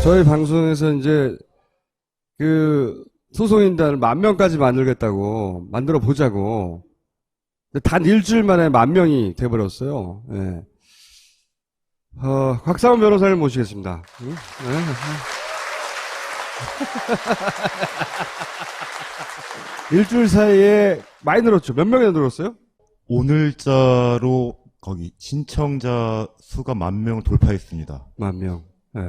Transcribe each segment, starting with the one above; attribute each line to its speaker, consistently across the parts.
Speaker 1: 저희 방송에서 이제 그 소속인단을 10,000명까지 만들겠다고 만들어 보자고. 단 일주일 만에 10,000명이 돼버렸어요. 예. 곽상원 변호사를 모시겠습니다. 응? 네. 일주일 사이에 많이 늘었죠. 몇 명이나 늘었어요?
Speaker 2: 오늘자로 거기 신청자 수가 10,000명을 돌파했습니다.
Speaker 1: 10,000명. 예.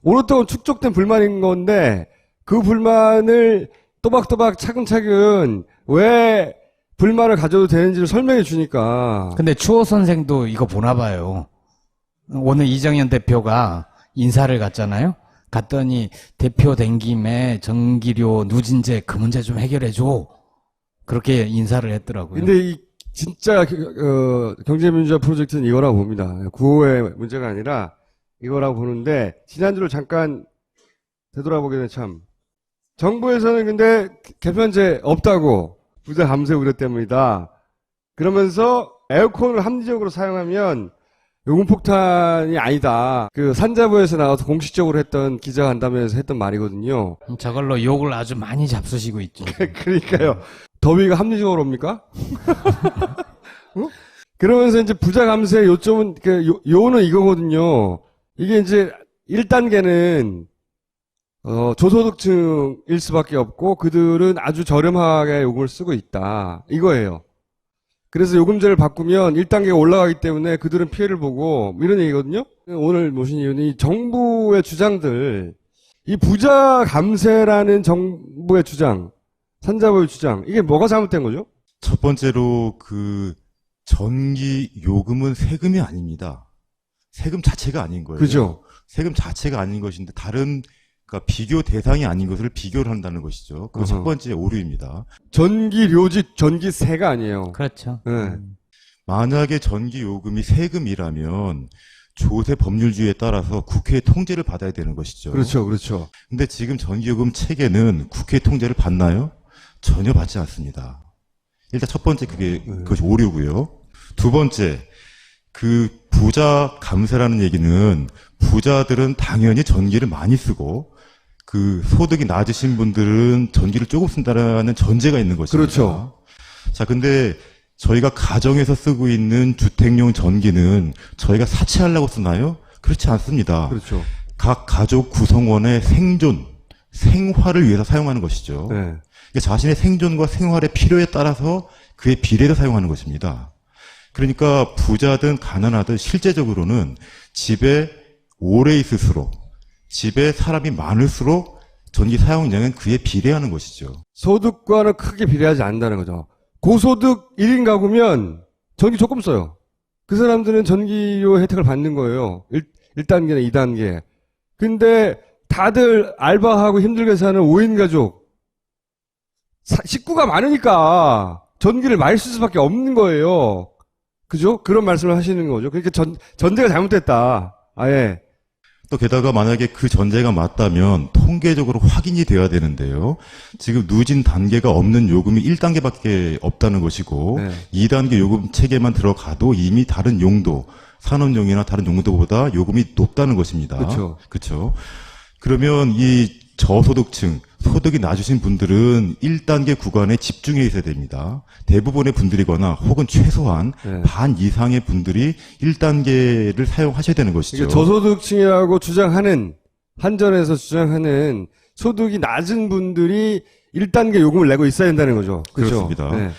Speaker 1: 오랫동안 축적된 불만인 건데 그 불만을 또박또박 차근차근 왜 불만을 가져도 되는지를 설명해 주니까.
Speaker 3: 근데 추호 선생도 이거 보나 봐요. 오늘 이정현 대표가 인사를 갔잖아요. 갔더니 대표 된 김에 전기료 누진제 그 문제 좀 해결해 줘. 그렇게 인사를 했더라고요.
Speaker 1: 근데 이 진짜 경제민주화 프로젝트는 이거라고 봅니다. 구호의 문제가 아니라 이거라고 보는데, 지난주로 잠깐 되돌아보게 되면 참 정부에서는 근데 개편제 없다고, 부자 감세 우려 때문이다 그러면서 에어컨을 합리적으로 사용하면 요금폭탄이 아니다. 그 산자부에서 나와서 공식적으로 했던 기자간담회에서 했던 말이거든요.
Speaker 3: 저걸로 욕을 아주 많이 잡수시고 있죠.
Speaker 1: 그러니까요. 더위가 합리적으로 옵니까? 어? 그러면서 이제 부자 감세 요점은, 요는 이거거든요. 이게 이제 1단계는 저소득층일 수밖에 없고 그들은 아주 저렴하게 요금을 쓰고 있다. 이거예요. 그래서 요금제를 바꾸면 1단계가 올라가기 때문에 그들은 피해를 보고 이런 얘기거든요. 오늘 모신 이유는 이 정부의 주장들, 이 부자 감세라는 정부의 주장, 산자부의 주장, 이게 뭐가 잘못된 거죠?
Speaker 2: 첫 번째로 그 전기 요금은 세금이 아닙니다. 세금 자체가 아닌 거예요.
Speaker 1: 그죠?
Speaker 2: 세금 자체가 아닌 것인데 다른, 그러니까 비교 대상이 아닌 것을 비교를 한다는 것이죠. 그게 첫 번째 오류입니다.
Speaker 1: 전기료직 전기세가 아니에요.
Speaker 3: 그렇죠.
Speaker 1: 네.
Speaker 2: 만약에 전기 요금이 세금이라면 조세 법률주의에 따라서 국회의 통제를 받아야 되는 것이죠.
Speaker 1: 그렇죠, 그렇죠.
Speaker 2: 근데 지금 전기요금 체계는 국회 통제를 받나요? 전혀 받지 않습니다. 일단 첫 번째 그것이 오류고요. 두 번째, 그 부자 감세라는 얘기는 부자들은 당연히 전기를 많이 쓰고 그 소득이 낮으신 분들은 전기를 조금 쓴다라는 전제가 있는 것입니다.
Speaker 1: 그렇죠.
Speaker 2: 자, 근데 저희가 가정에서 쓰고 있는 주택용 전기는 저희가 사채하려고 쓰나요? 그렇지 않습니다.
Speaker 1: 그렇죠.
Speaker 2: 각 가족 구성원의 생존, 생활을 위해서 사용하는 것이죠.
Speaker 1: 네.
Speaker 2: 그러니까 자신의 생존과 생활의 필요에 따라서 그에 비례해서 사용하는 것입니다. 그러니까 부자든 가난하든 실제적으로는 집에 오래 있을수록, 집에 사람이 많을수록 전기 사용량은 그에 비례하는 것이죠.
Speaker 1: 소득과는 크게 비례하지 않는다는 거죠. 고소득 1인 가구면 전기 조금 써요. 그 사람들은 전기료 혜택을 받는 거예요. 1단계나 2단계. 근데 다들 알바하고 힘들게 사는 5인 가족, 식구가 많으니까 전기를 많이 쓸 수밖에 없는 거예요. 그죠? 그런 말씀을 하시는 거죠. 그러니까 전제가 잘못됐다. 아예.
Speaker 2: 또 게다가 만약에 그 전제가 맞다면 통계적으로 확인이 돼야 되는데요. 지금 누진 단계가 없는 요금이 1단계밖에 없다는 것이고
Speaker 1: 네.
Speaker 2: 2단계 요금 체계만 들어가도 이미 다른 용도, 산업용이나 다른 용도보다 요금이 높다는 것입니다.
Speaker 1: 그렇죠.
Speaker 2: 그렇죠. 그러면 이 저소득층, 소득이 낮으신 분들은 1단계 구간에 집중해 있어야 됩니다. 대부분의 분들이거나 혹은 최소한
Speaker 1: 네.
Speaker 2: 반 이상의 분들이 1단계를 사용하셔야 되는 것이죠.
Speaker 1: 그러니까 저소득층이라고 주장하는, 한전에서 주장하는 소득이 낮은 분들이 1단계 요금을 내고 있어야 된다는 거죠. 그렇죠?
Speaker 2: 그렇습니다.
Speaker 1: 네.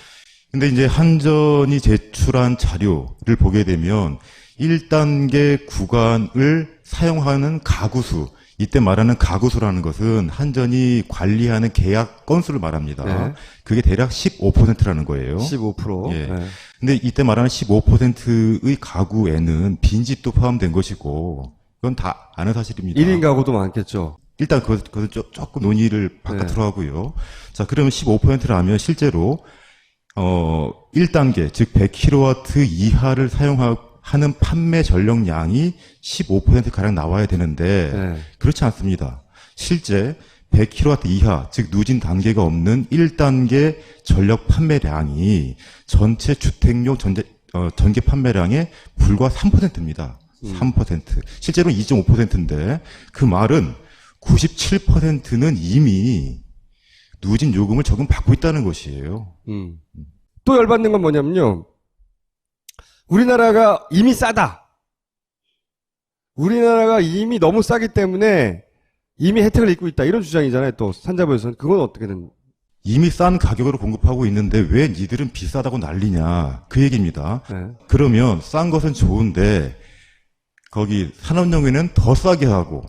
Speaker 2: 근데 이제 한전이 제출한 자료를 보게 되면 1단계 구간을 사용하는 가구수, 이때 말하는 가구수라는 것은 한전이 관리하는 계약 건수를 말합니다.
Speaker 1: 네.
Speaker 2: 그게 대략 15%라는 거예요.
Speaker 1: 15%.
Speaker 2: 예.
Speaker 1: 네.
Speaker 2: 근데 이때 말하는 15%의 가구에는 빈집도 포함된 것이고, 그건 다 아는 사실입니다.
Speaker 1: 1인 가구도 많겠죠.
Speaker 2: 일단 그것은 조금 논의를 바깥으로 하고요. 자, 그러면 15%라면 실제로 1단계, 즉 100kW 이하를 하는 판매 전력량이 15%가량 나와야 되는데
Speaker 1: 네.
Speaker 2: 그렇지 않습니다. 실제 100kW 이하, 즉 누진 단계가 없는 1단계 전력 판매량이 전체 주택용 전기 판매량의 불과 3%입니다. 3%. 실제로는 2.5%인데 그 말은 97%는 이미 누진 요금을 적용받고 있다는 것이에요.
Speaker 1: 또 열받는 건 뭐냐면요. 우리나라가 이미 싸다. 우리나라가 이미 너무 싸기 때문에 이미 혜택을 입고 있다. 이런 주장이잖아요. 또 산자부에서는. 그건 어떻게 된?
Speaker 2: 이미 싼 가격으로 공급하고 있는데 왜 니들은 비싸다고 난리냐. 그 얘기입니다.
Speaker 1: 네.
Speaker 2: 그러면 싼 것은 좋은데 거기 산업용에는 더 싸게 하고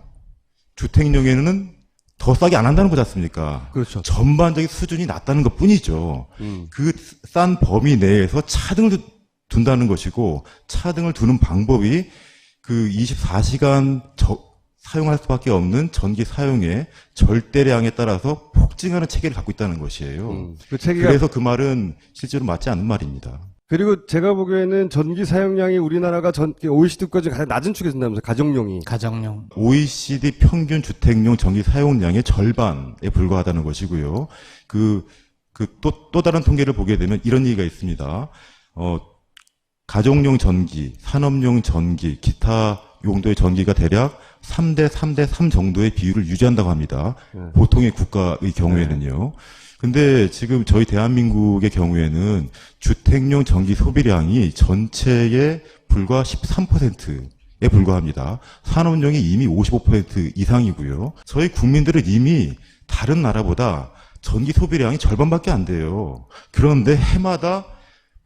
Speaker 2: 주택용에는 더 싸게 안 한다는 거지 않습니까?
Speaker 1: 그렇죠.
Speaker 2: 전반적인 수준이 낮다는 것 뿐이죠.
Speaker 1: 음.
Speaker 2: 그 싼 범위 내에서 차등을 둔다는 것이고 차등을 두는 방법이 그 24시간 사용할 수밖에 없는 전기 사용의 절대량에 따라서 폭증하는 체계를 갖고 있다는 것이에요.
Speaker 1: 그 체계가
Speaker 2: 그래서 그 말은 실제로 맞지 않는 말입니다.
Speaker 1: 그리고 제가 보기에는 전기 사용량이 우리나라가 OECD 국가 중에 가장 낮은 축에 든다면서 가정용이.
Speaker 3: 가정용.
Speaker 2: OECD 평균 주택용 전기 사용량의 절반에 불과하다는 것이고요. 또 다른 통계를 보게 되면 이런 얘기가 있습니다. 가정용 전기, 산업용 전기, 기타 용도의 전기가 대략 3대 3대 3 정도의 비율을 유지한다고 합니다. 보통의 국가의 경우에는요. 근데 지금 저희 대한민국의 경우에는 주택용 전기 소비량이 전체의 불과 13%에 불과합니다. 산업용이 이미 55% 이상이고요. 저희 국민들은 이미 다른 나라보다 전기 소비량이 절반밖에 안 돼요. 그런데 해마다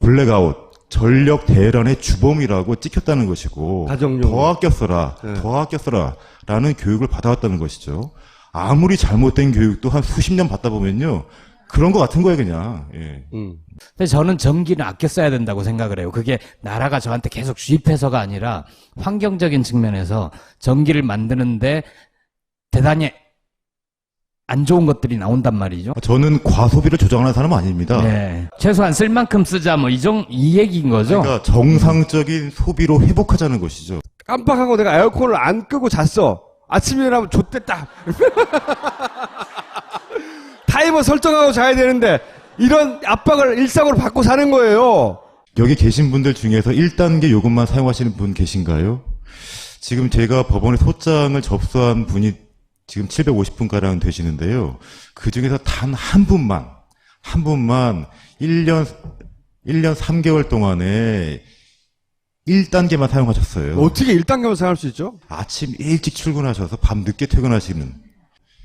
Speaker 2: 블랙아웃, 전력 대란의 주범이라고 찍혔다는 것이고
Speaker 1: 가정용.
Speaker 2: 더 아껴 써라, 더 아껴 써라 라는 교육을 받아왔다는 것이죠. 아무리 잘못된 교육도 한 수십 년 받다 보면요. 그런 것 같은 거예요, 그냥. 예.
Speaker 3: 근데 저는 전기는 아껴 써야 된다고 생각을 해요. 그게 나라가 저한테 계속 주입해서가 아니라 환경적인 측면에서 전기를 만드는데 대단히 안 좋은 것들이 나온단 말이죠.
Speaker 2: 저는 과소비를 조장하는 사람은 아닙니다.
Speaker 3: 네. 최소한 쓸 만큼 쓰자 이 얘기인 거죠.
Speaker 2: 그러니까 정상적인 소비로 회복하자는 것이죠.
Speaker 1: 깜빡하고 내가 에어컨을 안 끄고 잤어. 아침에 일어나면 좆됐다. 타이머 설정하고 자야 되는데 이런 압박을 일상으로 받고 사는 거예요.
Speaker 2: 여기 계신 분들 중에서 1단계 요금만 사용하시는 분 계신가요? 지금 제가 법원에 소장을 접수한 분이 지금 750분가량 되시는데요. 그 중에서 단 한 분만 1년 3개월 동안에 1단계만 사용하셨어요.
Speaker 1: 어떻게 1단계만 사용할 수 있죠?
Speaker 2: 아침 일찍 출근하셔서 밤 늦게 퇴근하시는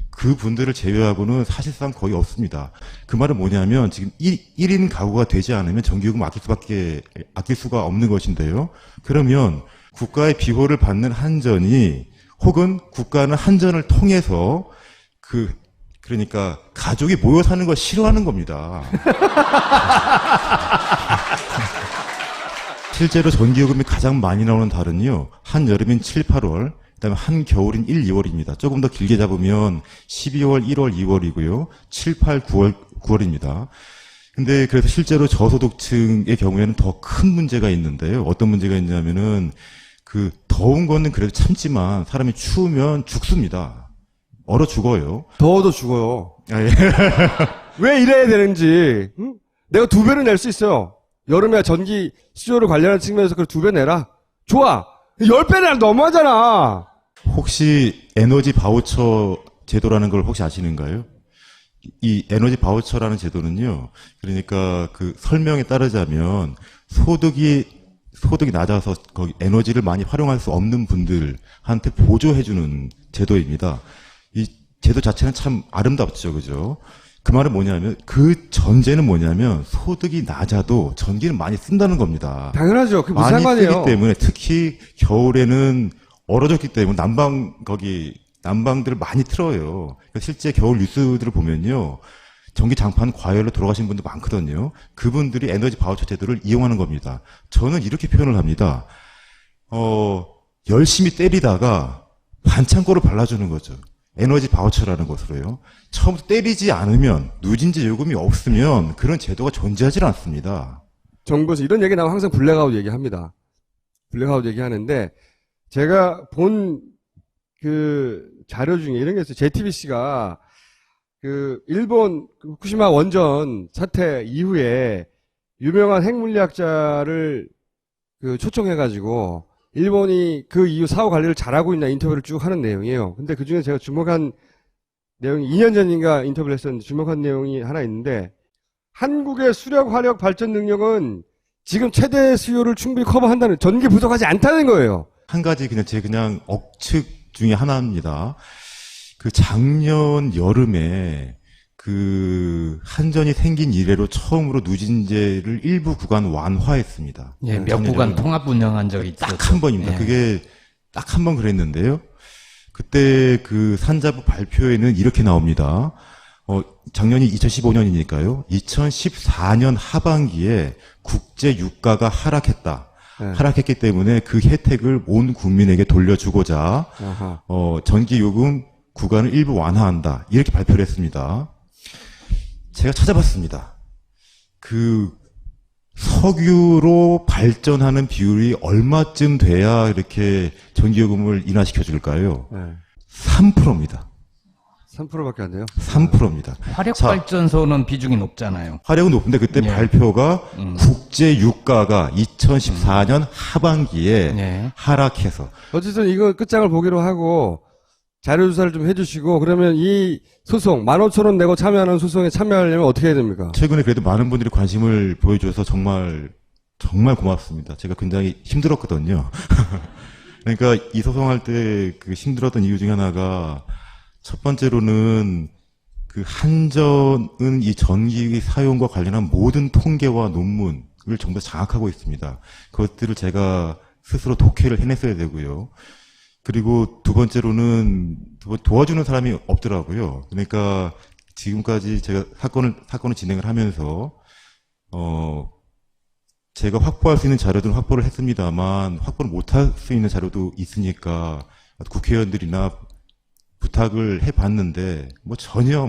Speaker 2: 그 분들을 제외하고는 사실상 거의 없습니다. 그 말은 뭐냐면 지금 1인 가구가 되지 않으면 전기요금 아낄 수가 없는 것인데요. 그러면 국가의 비호를 받는 한전이 혹은 국가는 한전을 통해서 그러니까 가족이 모여 사는 걸 싫어하는 겁니다. 실제로 전기요금이 가장 많이 나오는 달은요. 한여름인 7, 8월, 그다음에 한겨울인 1, 2월입니다. 조금 더 길게 잡으면 12월, 1월, 2월이고요. 7, 8, 9월입니다. 근데 그래서 실제로 저소득층의 경우에는 더 큰 문제가 있는데요. 어떤 문제가 있냐면은 더운 거는 그래도 참지만 사람이 추우면 죽습니다. 얼어 죽어요.
Speaker 1: 더워도 죽어요.
Speaker 2: 아, 예.
Speaker 1: 왜 이래야 되는지. 응? 내가 2배는 낼 수 있어요. 여름에 전기 수요를 관련한 측면에서 그걸 2배 내라. 좋아. 10배는 너무하잖아.
Speaker 2: 혹시 에너지 바우처 제도라는 걸 혹시 아시는가요? 이 에너지 바우처라는 제도는요. 그러니까 그 설명에 따르자면 소득이 낮아서 거기 에너지를 많이 활용할 수 없는 분들한테 보조해주는 제도입니다. 이 제도 자체는 참 아름답죠, 그죠? 그 말은 뭐냐면, 그 전제는 뭐냐면, 소득이 낮아도 전기는 많이 쓴다는 겁니다.
Speaker 1: 당연하죠. 그게 무슨
Speaker 2: 많이
Speaker 1: 상관이에요.
Speaker 2: 쓰기 때문에, 특히 겨울에는 얼어졌기 때문에 난방들을 많이 틀어요. 그러니까 실제 겨울 뉴스들을 보면요. 전기 장판 과열로 돌아가신 분들 많거든요. 그분들이 에너지 바우처 제도를 이용하는 겁니다. 저는 이렇게 표현을 합니다. 열심히 때리다가 반창고를 발라주는 거죠. 에너지 바우처라는 것으로요. 처음부터 때리지 않으면, 누진제 요금이 없으면 그런 제도가 존재하지 않습니다.
Speaker 1: 정부에서 이런 얘기 나오면 항상 블랙아웃 얘기합니다. 블랙아웃 얘기하는데 제가 본 자료 중에 이런 게 있어요. JTBC가 일본 후쿠시마 원전 사태 이후에 유명한 핵물리학자를 초청해가지고 일본이 그 이후 사후 관리를 잘하고 있나 인터뷰를 쭉 하는 내용이에요. 근데 그 중에 제가 주목한 내용이 2년 전인가 인터뷰를 했었는데 주목한 내용이 하나 있는데 한국의 수력 화력 발전 능력은 지금 최대 수요를 충분히 커버한다는 전기 부족하지 않다는 거예요.
Speaker 2: 한 가지 그냥 억측 중에 하나입니다. 그 작년 여름에 그 한전이 생긴 이래로 처음으로 누진제를 일부 구간 완화했습니다.
Speaker 3: 예, 몇
Speaker 2: 작년
Speaker 3: 구간
Speaker 2: 여름에.
Speaker 3: 통합 운영한 적이 있었죠.
Speaker 2: 딱 한 번입니다.
Speaker 3: 예.
Speaker 2: 그게 딱 한 번 그랬는데요. 그때 그 산자부 발표에는 이렇게 나옵니다. 작년이 2015년이니까요. 2014년 하반기에 국제 유가가 하락했다.
Speaker 1: 네.
Speaker 2: 하락했기 때문에 그 혜택을 온 국민에게 돌려주고자
Speaker 1: 아하.
Speaker 2: 전기요금 구간을 일부 완화한다. 이렇게 발표를 했습니다. 제가 찾아봤습니다. 그 석유로 발전하는 비율이 얼마쯤 돼야 이렇게 전기요금을 인하시켜 줄까요?
Speaker 1: 네.
Speaker 2: 3%입니다.
Speaker 1: 3%밖에 안 돼요?
Speaker 2: 3%입니다.
Speaker 3: 화력발전소는 비중이 높잖아요.
Speaker 2: 화력은 높은데 그때
Speaker 3: 예.
Speaker 2: 발표가 국제 유가가 2014년 하반기에
Speaker 3: 예.
Speaker 2: 하락해서
Speaker 1: 어쨌든 이거 끝장을 보기로 하고 자료 조사를 좀 해주시고 그러면 이 소송 15,000원 내고 참여하는 소송에 참여하려면 어떻게 해야 됩니까?
Speaker 2: 최근에 그래도 많은 분들이 관심을 보여줘서 정말 고맙습니다. 제가 굉장히 힘들었거든요. 그러니까 이 소송할 때 그 힘들었던 이유 중에 하나가 첫 번째로는 그 한전은 이 전기 사용과 관련한 모든 통계와 논문을 전부 장악하고 있습니다. 그것들을 제가 스스로 독해를 해냈어야 되고요. 그리고 두 번째로는 도와주는 사람이 없더라고요. 그러니까 지금까지 제가 사건을 진행을 하면서 제가 확보할 수 있는 자료들은 확보를 했습니다만 확보를 못할 수 있는 자료도 있으니까 국회의원들이나 부탁을 해봤는데 전혀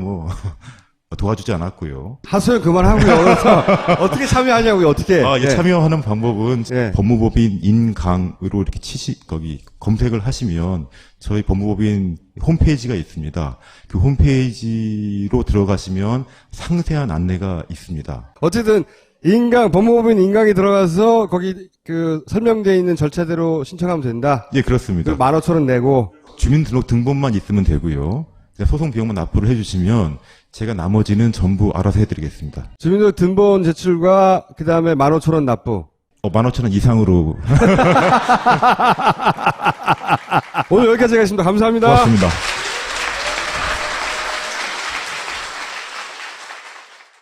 Speaker 2: 도와주지 않았고요.
Speaker 1: 하소연 그만하고요. 그래서 어떻게 참여하냐고요, 어떻게.
Speaker 2: 예, 참여하는 방법은
Speaker 1: 예.
Speaker 2: 법무법인 인강으로 이렇게 거기 검색을 하시면 저희 법무법인 홈페이지가 있습니다. 그 홈페이지로 들어가시면 상세한 안내가 있습니다.
Speaker 1: 어쨌든 법무법인 인강에 들어가서 거기 그 설명되어 있는 절차대로 신청하면 된다.
Speaker 2: 예, 그렇습니다.
Speaker 1: 15,000원 내고.
Speaker 2: 주민등록 등본만 있으면 되고요. 소송 비용만 납부를 해주시면 제가 나머지는 전부 알아서 해드리겠습니다.
Speaker 1: 주민등록 등본 제출과 그 다음에 15,000원 납부.
Speaker 2: 15,000원 이상으로.
Speaker 1: 오늘 여기까지 하겠습니다. 감사합니다.
Speaker 2: 고맙습니다.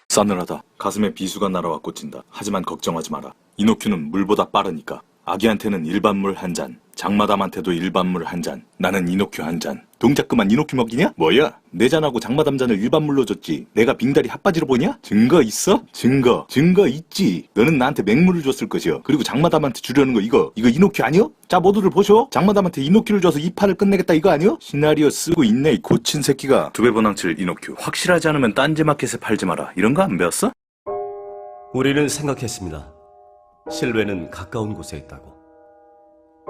Speaker 4: 싸늘하다. 가슴에 비수가 날아와 꽂힌다. 하지만 걱정하지 마라. 이노큐는 물보다 빠르니까. 아기한테는 일반물 한 잔, 장마담한테도 일반물 한 잔, 나는 이노큐 한 잔. 동작 그만 이노큐 먹이냐? 뭐야? 내 잔하고 장마담 잔을 일반물로 줬지. 내가 빙다리 핫바지로 보냐? 증거 있어? 증거 있지. 너는 나한테 맹물을 줬을 것이여. 그리고 장마담한테 주려는 거 이거 이노큐 아니여? 자 모두들 보쇼. 장마담한테 이노큐를 줘서 이 판을 끝내겠다 이거 아니여? 시나리오 쓰고 있네 이 고친 새끼가. 2배 번항칠 이노큐. 확실하지 않으면 딴지마켓에 팔지 마라. 이런 거 안 배웠어?
Speaker 5: 우리는 생각했습니다. 실외는 가까운 곳에 있다고.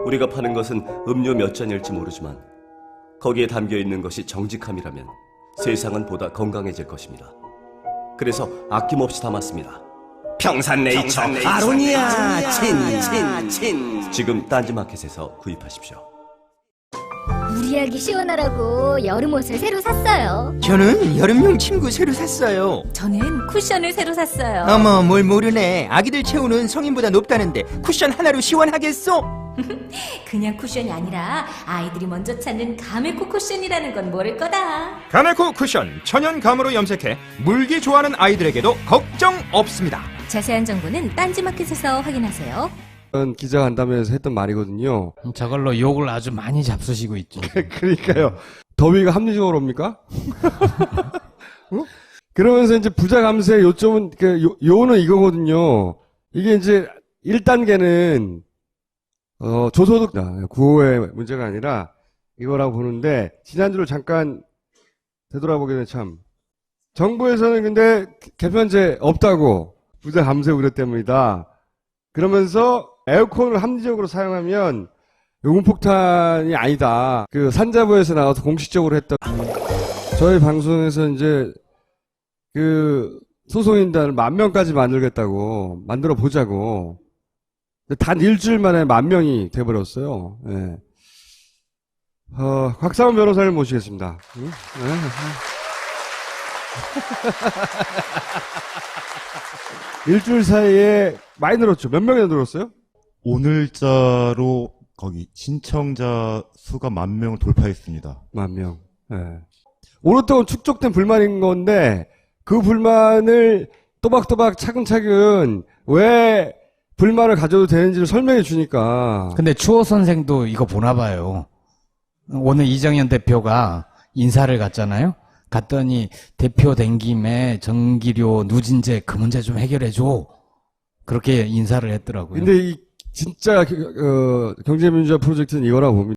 Speaker 5: 우리가 파는 것은 음료 몇 잔일지 모르지만 거기에 담겨있는 것이 정직함이라면 세상은 보다 건강해질 것입니다. 그래서 아낌없이 담았습니다. 평산네이처 아로니아 친. 지금 딴지마켓에서 구입하십시오.
Speaker 6: 우리 아기 시원하라고 여름 옷을 새로 샀어요.
Speaker 7: 저는 여름용 침구 새로 샀어요.
Speaker 6: 저는 쿠션을 새로 샀어요.
Speaker 7: 어머, 뭘 모르네. 아기들 체온은 성인보다 높다는데 쿠션 하나로 시원하겠어?
Speaker 6: 그냥 쿠션이 아니라 아이들이 먼저 찾는 가메코 쿠션이라는 건 모를 거다.
Speaker 8: 가메코 쿠션 천연 감으로 염색해 물기 좋아하는 아이들에게도 걱정 없습니다.
Speaker 6: 자세한 정보는 딴지마켓에서 확인하세요.
Speaker 1: 기자 간담회에서 했던 말이거든요.
Speaker 3: 저걸로 욕을 아주 많이 잡수시고 있죠.
Speaker 1: 그러니까요. 더위가 합리적으로 옵니까? 어? 그러면서 이제 부자 감세의 요점은, 요는 이거거든요. 이게 이제 1단계는, 조소득, 구호의 문제가 아니라 이거라고 보는데, 지난주를 잠깐 되돌아보게 되면 참, 정부에서는 근데 개편제 없다고, 부자 감세 우려 때문이다. 그러면서 에어컨을 합리적으로 사용하면 요금폭탄이 아니다. 그 산자부에서 나와서 공식적으로 했던 저희 방송에서 이제 그 소송인단을 10,000명까지 만들겠다고 만들어 보자고 단 일주일 만에 10,000명이 돼버렸어요. 예. 곽상원 변호사를 모시겠습니다. 응? 네. 일주일 사이에 많이 늘었죠. 몇 명이나 늘었어요?
Speaker 2: 오늘자로 거기 신청자 수가 10,000명을 돌파했습니다.
Speaker 1: 10,000명. 예. 오랫동안 축적된 불만인 건데 그 불만을 또박또박 차근차근 왜 불만을 가져도 되는지를 설명해 주니까.
Speaker 3: 근데 추호 선생도 이거 보나 봐요. 오늘 이정현 대표가 인사를 갔잖아요. 갔더니 대표 된 김에 전기료 누진제 그 문제 좀 해결해줘. 그렇게 인사를 했더라고요.
Speaker 1: 근데 이 진짜 경제민주화 프로젝트는 이거라고 봅니다.